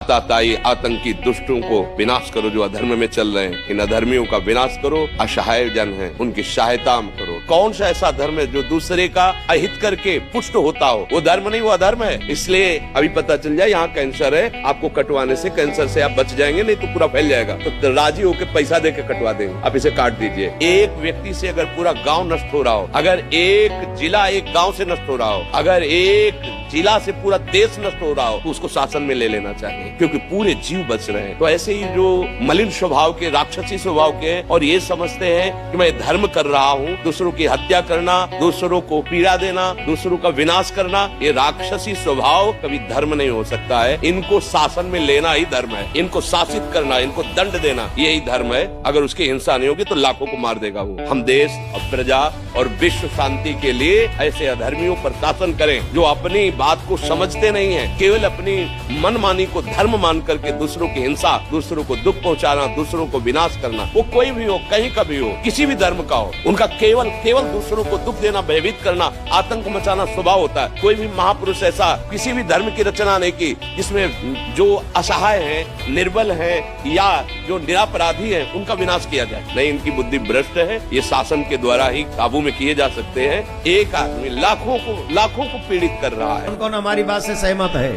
ताई आतंकी दुष्टों को विनाश करो जो अधर्म में चल रहे हैं, इन अधर्मियों का विनाश करो। असहाय जन है उनकी सहायता करो। कौन सा ऐसा धर्म है जो दूसरे का अहित करके पुष्ट होता हो? वो धर्म नहीं, वो अधर्म है। इसलिए अभी पता चल जाए यहाँ कैंसर है, आपको कटवाने से कैंसर से आप बच जाएंगे, नहीं तो पूरा फैल जाएगा। तो राजी होकर पैसा दे के कटवा देंगे, आप इसे काट दीजिए। एक व्यक्ति से अगर पूरा गाँव नष्ट हो रहा हो, अगर एक जिला एक गाँव से नष्ट हो रहा हो, अगर एक जिला से पूरा देश नष्ट हो रहा हो, तो उसको शासन में ले लेना चाहिए, क्योंकि पूरे जीव बच रहे हैं। तो ऐसे ही जो मलिन स्वभाव के, राक्षसी स्वभाव के, और ये समझते हैं कि मैं धर्म कर रहा हूँ, दूसरों की हत्या करना, दूसरों को पीड़ा देना, दूसरों का विनाश करना, ये राक्षसी स्वभाव कभी धर्म नहीं हो सकता है। इनको शासन में लेना ही धर्म है, इनको शासित करना, इनको दंड देना, यही धर्म है। अगर उसकी हिंसा नहीं होगी तो लाखों को मार देगा वो। हम देश और प्रजा और विश्व शांति के लिए ऐसे अधर्मियों पर शासन करें जो अपनी बात को समझते नहीं है, केवल अपनी मनमानी को धर्म मान करके दूसरों की हिंसा, दूसरों को दुख पहुंचाना, दूसरों को विनाश करना, वो कोई भी हो, कहीं का भी हो, किसी भी धर्म का हो, उनका केवल दूसरों को दुख देना, भयभीत करना, आतंक मचाना स्वभाव होता है। कोई भी महापुरुष ऐसा किसी भी धर्म की रचना नहीं की जिसमें जो असहाय है, निर्बल है या जो निरपराधी है उनका विनाश किया जाए। नहीं, इनकी बुद्धि भ्रष्ट है। ये शासन के द्वारा ही काबू में किए जा सकते हैं। एक आदमी लाखों को पीड़ित कर रहा है। कौन हमारी बात से सहमत है?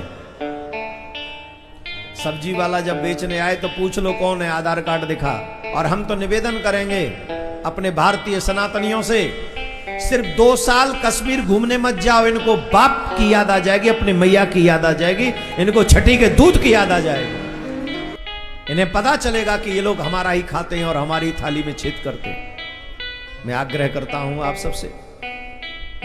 सब्जी वाला जब बेचने आए तो पूछ लो कौन है, आधार कार्ड दिखा। और हम तो निवेदन करेंगे अपने भारतीय सनातनियों से, सिर्फ 2 साल कश्मीर घूमने मत जाओ, इनको बाप की याद आ जाएगी, अपनी मैया की याद आ जाएगी, इनको छठी के दूध की याद आ जाएगी। इन्हें पता चलेगा कि ये लोग हमारा ही खाते हैं और हमारी थाली में छेद करते हैं। मैं आग्रह करता हूं आप सबसे,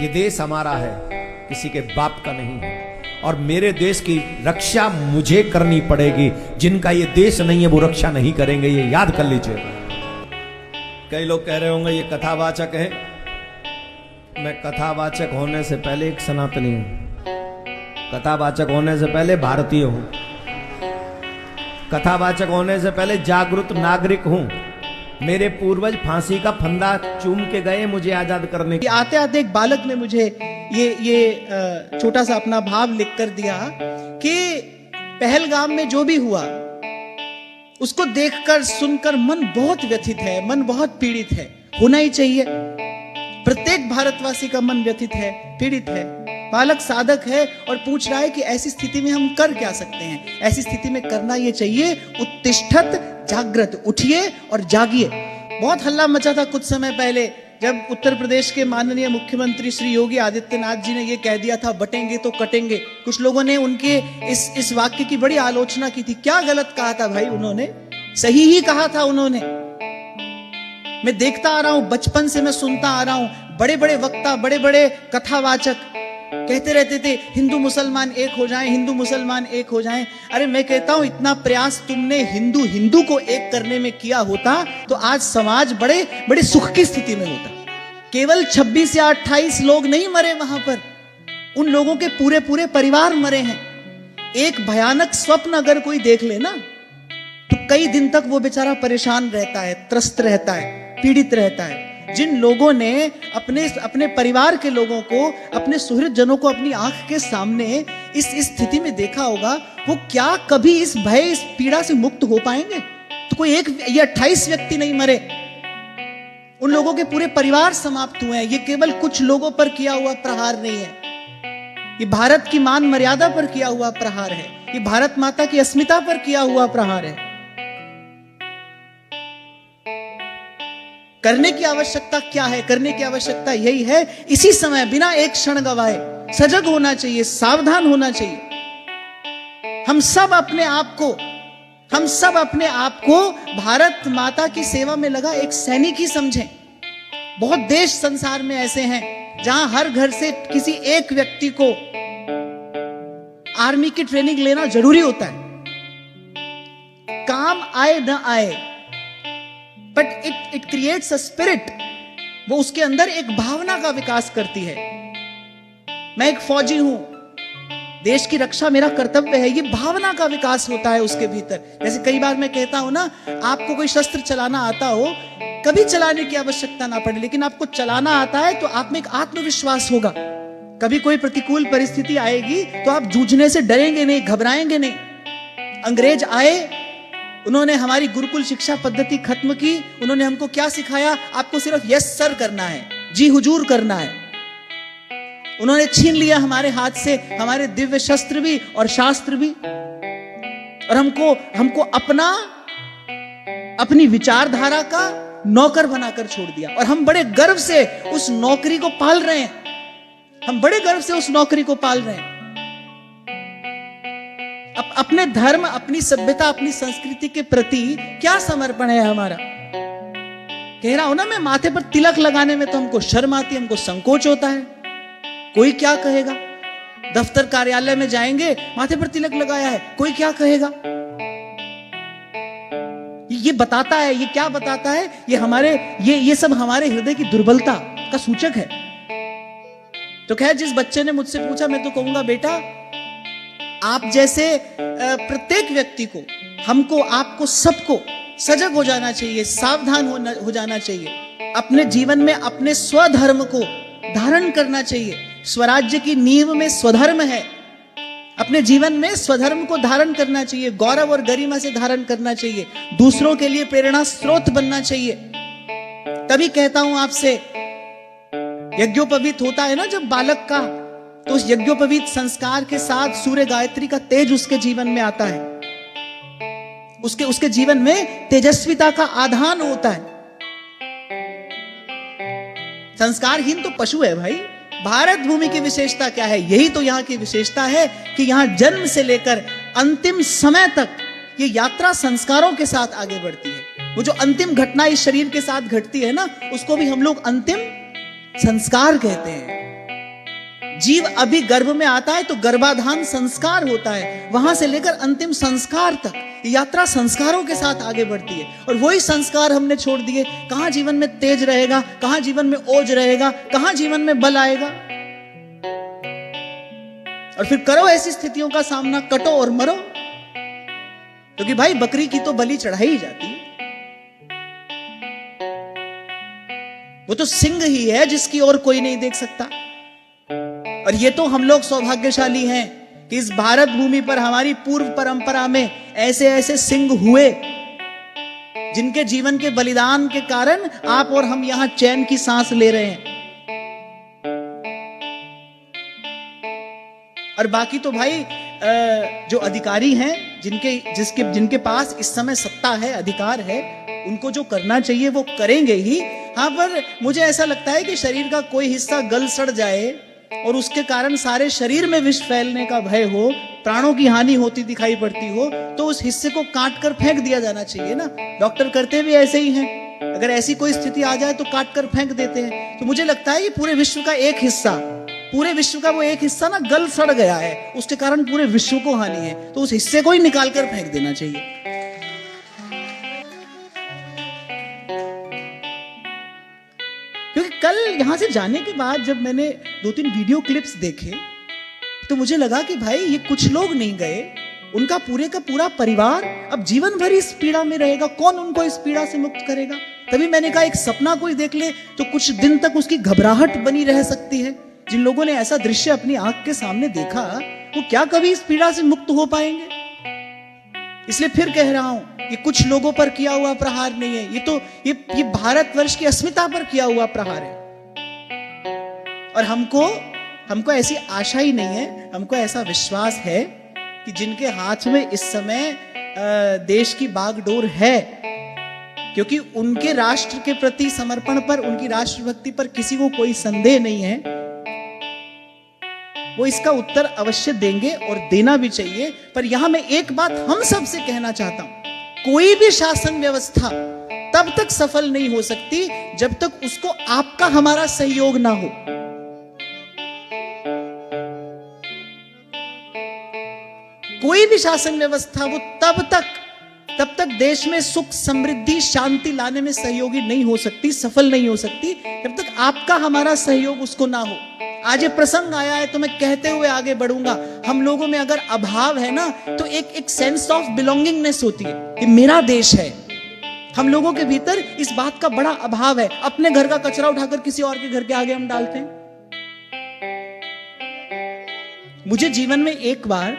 ये देश हमारा है, किसी के बाप का नहीं है, और मेरे देश की रक्षा मुझे करनी पड़ेगी। जिनका ये देश नहीं है वो रक्षा नहीं करेंगे, ये याद कर लीजिए। कई लोग कह रहे होंगे ये कथावाचक है। मैं कथावाचक होने से पहले एक सनातनी हूं, कथावाचक होने से पहले भारतीय हूं, कथावाचक होने से पहले जागरूक नागरिक हूं। मेरे पूर्वज फांसी का फंदा चूम के गए मुझे आजाद करने के। आते आते एक बालक ने मुझे ये छोटा सा अपना भाव लिख कर दिया कि पहलगाम में जो भी हुआ उसको देखकर सुनकर मन बहुत व्यथित है, मन बहुत पीड़ित है। होना ही चाहिए, प्रत्येक भारतवासी का मन व्यथित है, पीड़ित है। बालक साधक है और पूछ रहा है कि ऐसी स्थिति में हम कर क्या सकते हैं। ऐसी स्थिति में करना ये चाहिए, उत्तिष्ठत जागृत, उठिए और जागिए। बहुत हल्ला मचा था कुछ समय पहले जब उत्तर प्रदेश के माननीय मुख्यमंत्री श्री योगी आदित्यनाथ जी ने ये कह दिया था, बटेंगे तो कटेंगे। कुछ लोगों ने उनके इस वाक्य की बड़ी आलोचना की थी। क्या गलत कहा था भाई उन्होंने? सही ही कहा था उन्होंने। मैं देखता आ रहा हूं, बचपन से मैं सुनता आ रहा हूं, बड़े बड़े वक्ता, बड़े बड़े कथावाचक कहते रहते थे हिंदू मुसलमान एक हो जाएं, हिंदू मुसलमान एक हो जाएं। अरे मैं कहता हूं इतना प्रयास तुमने हिंदू को एक करने में किया होता तो आज समाज बड़े सुख की स्थिति में होता। केवल 26 या 28 लोग नहीं मरे वहां पर, उन लोगों के पूरे परिवार मरे हैं। एक भयानक स्वप्न अगर कोई देख ले ना तो कई दिन तक वो बेचारा परेशान रहता है, त्रस्त रहता है, पीड़ित रहता है। जिन लोगों ने अपने परिवार के लोगों को, अपने सुहृद जनों को अपनी आंख के सामने इस स्थिति में देखा होगा, वो क्या कभी इस भय, इस पीड़ा से मुक्त हो पाएंगे? तो कोई एक या 28 व्यक्ति नहीं मरे, उन लोगों के पूरे परिवार समाप्त हुए हैं। ये केवल कुछ लोगों पर किया हुआ प्रहार नहीं है, ये भारत की मान मर्यादा पर किया हुआ प्रहार है, ये भारत माता की अस्मिता पर किया हुआ प्रहार है। करने की आवश्यकता क्या है? करने की आवश्यकता यही है, इसी समय बिना एक क्षण गवाए सजग होना चाहिए, सावधान होना चाहिए। हम सब अपने आप को भारत माता की सेवा में लगा एक सैनिक ही समझें। बहुत देश संसार में ऐसे हैं जहां हर घर से किसी एक व्यक्ति को आर्मी की ट्रेनिंग लेना जरूरी होता है। काम आए न आए, but it creates a spirit. वो उसके अंदर एक भावना का विकास करती है। मैं एक फौजी हूं, देश की रक्षा मेरा कर्तव्य है, ये भावना का विकास होता है उसके भीतर। जैसे कई बार मैं कहता हूं ना, आपको कोई शस्त्र चलाना आता हो, कभी चलाने की आवश्यकता ना पड़े, लेकिन आपको चलाना आता है तो आप में एक आत्मविश्वास होगा। कभी कोई प्रतिकूल परिस्थिति आएगी तो आप जूझने से डरेंगे नहीं, घबराएंगे नहीं। अंग्रेज आए, उन्होंने हमारी गुरुकुल शिक्षा पद्धति खत्म की। उन्होंने हमको क्या सिखाया? आपको सिर्फ यस सर करना है, जी हुजूर करना है। उन्होंने छीन लिया हमारे हाथ से हमारे दिव्य शस्त्र भी और शास्त्र भी, और हमको अपनी विचारधारा का नौकर बनाकर छोड़ दिया। और हम बड़े गर्व से उस नौकरी को पाल रहे हैं, हम बड़े गर्व से उस नौकरी को पाल रहे हैं। अपने धर्म, अपनी सभ्यता, अपनी संस्कृति के प्रति क्या समर्पण है हमारा? कह रहा हूं ना मैं, माथे पर तिलक लगाने में तो हमको शर्म आती है, हमको संकोच होता है। कोई क्या कहेगा? दफ्तर कार्यालय में जाएंगे, माथे पर तिलक लगाया है, कोई क्या कहेगा? ये बताता है, ये क्या बताता है? ये सब हमारे हृदय की दुर्बलता का सूचक है। तो खैर, जिस बच्चे ने मुझसे पूछा, मैं तो कहूंगा बेटा, आप जैसे प्रत्येक व्यक्ति को, हमको, आपको, सबको सजग हो जाना चाहिए, सावधान हो जाना चाहिए। अपने जीवन में अपने स्वधर्म को धारण करना चाहिए। स्वराज्य की नींव में स्वधर्म है। अपने जीवन में स्वधर्म को धारण करना चाहिए, गौरव और गरिमा से धारण करना चाहिए, दूसरों के लिए प्रेरणा स्रोत बनना चाहिए। तभी कहता हूं आपसे, यज्ञोपवीत होता है ना जब बालक का, तो उस यज्ञोपवीत संस्कार के साथ सूर्य गायत्री का तेज उसके जीवन में आता है, उसके जीवन में तेजस्विता का आधान होता है। संस्कारहीन तो पशु है भाई। भारत भूमि की विशेषता क्या है? यही तो यहाँ की विशेषता है कि यहाँ जन्म से लेकर अंतिम समय तक ये यात्रा संस्कारों के साथ आगे बढ़ती है। वो जो अंतिम घटना इस शरीर के साथ घटती है ना, उसको भी हम लोग अंतिम संस्कार कहते हैं। जीव अभी गर्भ में आता है तो गर्भाधान संस्कार होता है, वहां से लेकर अंतिम संस्कार तक यात्रा संस्कारों के साथ आगे बढ़ती है। और वही संस्कार हमने छोड़ दिए। कहां जीवन में तेज रहेगा, कहां जीवन में ओज रहेगा, कहां जीवन में बल आएगा? और फिर करो ऐसी स्थितियों का सामना, कटो और मरो। क्योंकि भाई बकरी की तो बलि चढ़ाई ही जाती है। वो तो सिंह ही है जिसकी और कोई नहीं देख सकता। और ये तो हम लोग सौभाग्यशाली हैं कि इस भारत भूमि पर हमारी पूर्व परंपरा में ऐसे ऐसे सिंह हुए जिनके जीवन के बलिदान के कारण आप और हम यहां चैन की सांस ले रहे हैं। और बाकी तो भाई जो अधिकारी हैं, जिनके पास इस समय सत्ता है, अधिकार है, उनको जो करना चाहिए वो करेंगे ही। हाँ, पर मुझे ऐसा लगता है कि शरीर का कोई हिस्सा गल सड़ जाए और उसके कारण सारे शरीर में विष फैलने का भय हो, प्राणों की हानि होती दिखाई पड़ती हो, तो उस हिस्से को काट कर फेंक दिया जाना चाहिए ना। डॉक्टर करते भी ऐसे ही हैं। अगर ऐसी कोई स्थिति आ जाए तो काट कर फेंक देते हैं। तो मुझे लगता है ये पूरे विश्व का एक हिस्सा, पूरे विश्व का वो एक हिस्सा ना गल सड़ गया है, उसके कारण पूरे विश्व को हानि है, तो उस हिस्से को ही निकाल कर फेंक देना चाहिए। क्योंकि कल यहां से जाने के बाद जब मैंने 2-3 वीडियो क्लिप्स देखे तो मुझे लगा कि भाई ये कुछ लोग नहीं गए, उनका पूरे का पूरा परिवार अब जीवन भर इस पीड़ा में रहेगा। कौन उनको इस पीड़ा से मुक्त करेगा? तभी मैंने कहा एक सपना कोई देख ले तो कुछ दिन तक उसकी घबराहट बनी रह सकती है। जिन लोगों ने ऐसा दृश्य अपनी आंख के सामने देखा वो क्या कभी इस पीड़ा से मुक्त हो पाएंगे? इसलिए फिर कह रहा हूं, ये कुछ लोगों पर किया हुआ प्रहार नहीं है, ये तो ये भारतवर्ष की अस्मिता पर किया हुआ प्रहार है। और हमको ऐसी आशा ही नहीं है, हमको ऐसा विश्वास है कि जिनके हाथ में इस समय देश की बागडोर है, क्योंकि उनके राष्ट्र के प्रति समर्पण पर, उनकी राष्ट्रभक्ति पर किसी को कोई संदेह नहीं है, वो इसका उत्तर अवश्य देंगे और देना भी चाहिए। पर यहां मैं एक बात हम सब से कहना चाहता हूं, कोई भी शासन व्यवस्था तब तक सफल नहीं हो सकती जब तक उसको आपका हमारा सहयोग ना हो। कोई भी शासन व्यवस्था वो तब तक देश में सुख, समृद्धि, शांति लाने में सहयोगी नहीं हो सकती, सफल नहीं हो सकती, जब तक आपका हमारा सहयोग उसको ना हो। आज ये प्रसंग आया है तो मैं कहते हुए आगे बढ़ूंगा, हम लोगों में अगर अभाव है ना तो एक सेंस ऑफ बिलोंगिंगनेस होती है कि मेरा देश है। हम लोगों के भीतर इस बात का बड़ा अभाव है। अपने घर का कचरा उठाकर किसी और के घर के आगे हम डालते हैं। मुझे जीवन में एक बार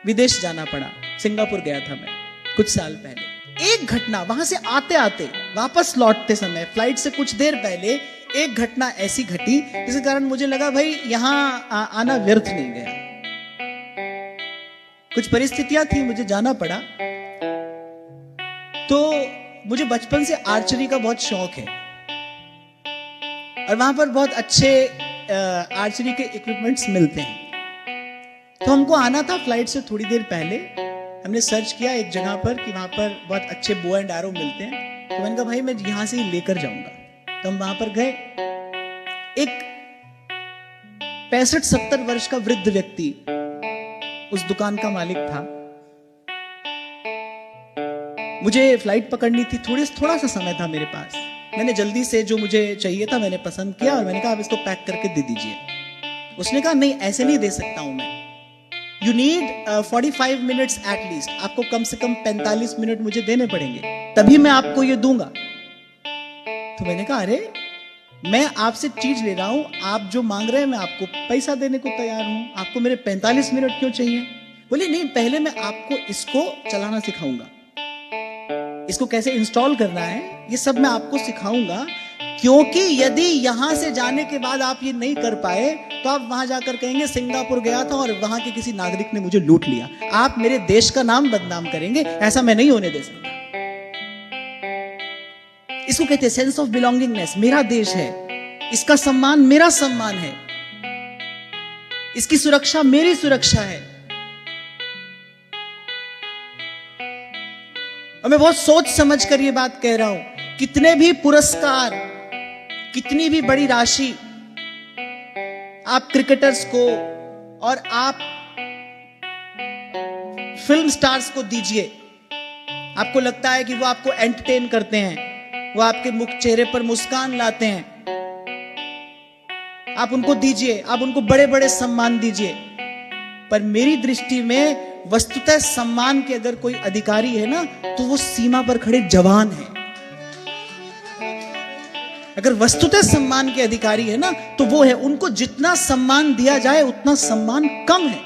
विदेश जाना पड़ा। सिंगापुर गया था मैं कुछ साल पहले। एक घटना, वहां से आते आते वापस लौटते समय फ्लाइट से कुछ देर पहले एक घटना ऐसी घटी जिसके कारण मुझे लगा भाई यहां आना व्यर्थ नहीं गया। कुछ परिस्थितियां थी, मुझे जाना पड़ा। तो मुझे बचपन से आर्चरी का बहुत शौक है और वहां पर बहुत अच्छे आर्चरी के इक्विपमेंट्स मिलते हैं। तो हमको आना था फ्लाइट से थोड़ी देर पहले। हमने सर्च किया एक जगह पर कि वहां पर बहुत अच्छे बो एंड एरो मिलते हैं। तो मैंने कहा भाई मैं यहां से ही लेकर जाऊंगा। तो हम वहां पर गए। एक 65-70 वर्ष का वृद्ध व्यक्ति उस दुकान का मालिक था। मुझे फ्लाइट पकड़नी थी, थोड़ा सा समय था मेरे पास। मैंने जल्दी से जो मुझे चाहिए था मैंने पसंद किया और मैंने कहा आप इसको पैक करके दे दीजिए। उसने कहा नहीं ऐसे नहीं दे सकता हूं मैं, you need 45 minutes at least, आपको कम से कम 45 मिनट मुझे देने पड़ेंगे तभी मैं आपको ये दूंगा। तो मैंने कहा अरे मैं आपसे चीज ले रहा हूं, आप जो मांग रहे हैं मैं आपको पैसा देने को तैयार हूं, आपको मेरे 45 मिनट क्यों चाहिए? बोले नहीं पहले मैं आपको इसको चलाना सिखाऊंगा, इसको कैसे इंस्टॉल करना है ये सब मैं आपको सिखाऊंगा, क्योंकि यदि यहां से जाने के बाद आप ये नहीं कर पाए तो आप वहां जाकर कहेंगे सिंगापुर गया था और वहां के किसी नागरिक ने मुझे लूट लिया, आप मेरे देश का नाम बदनाम करेंगे, ऐसा मैं नहीं होने दे सकता। इसको कहते हैं सेंस ऑफ बिलोंगिंगनेस। मेरा देश है, इसका सम्मान मेरा सम्मान है, इसकी सुरक्षा मेरी सुरक्षा है। और मैं बहुत सोच समझ कर ये बात कह रहा हूं। कितने भी पुरस्कार, कितनी भी बड़ी राशि आप क्रिकेटर्स को और आप फिल्म स्टार्स को दीजिए, आपको लगता है कि वो आपको एंटरटेन करते हैं, वो आपके मुख चेहरे पर मुस्कान लाते हैं, आप उनको दीजिए, आप उनको बड़े बड़े सम्मान दीजिए, पर मेरी दृष्टि में वस्तुतः सम्मान के अगर कोई अधिकारी है ना तो वो सीमा पर खड़े जवान है। अगर वस्तुतः सम्मान के अधिकारी है ना तो वो है, उनको जितना सम्मान दिया जाए उतना सम्मान कम है।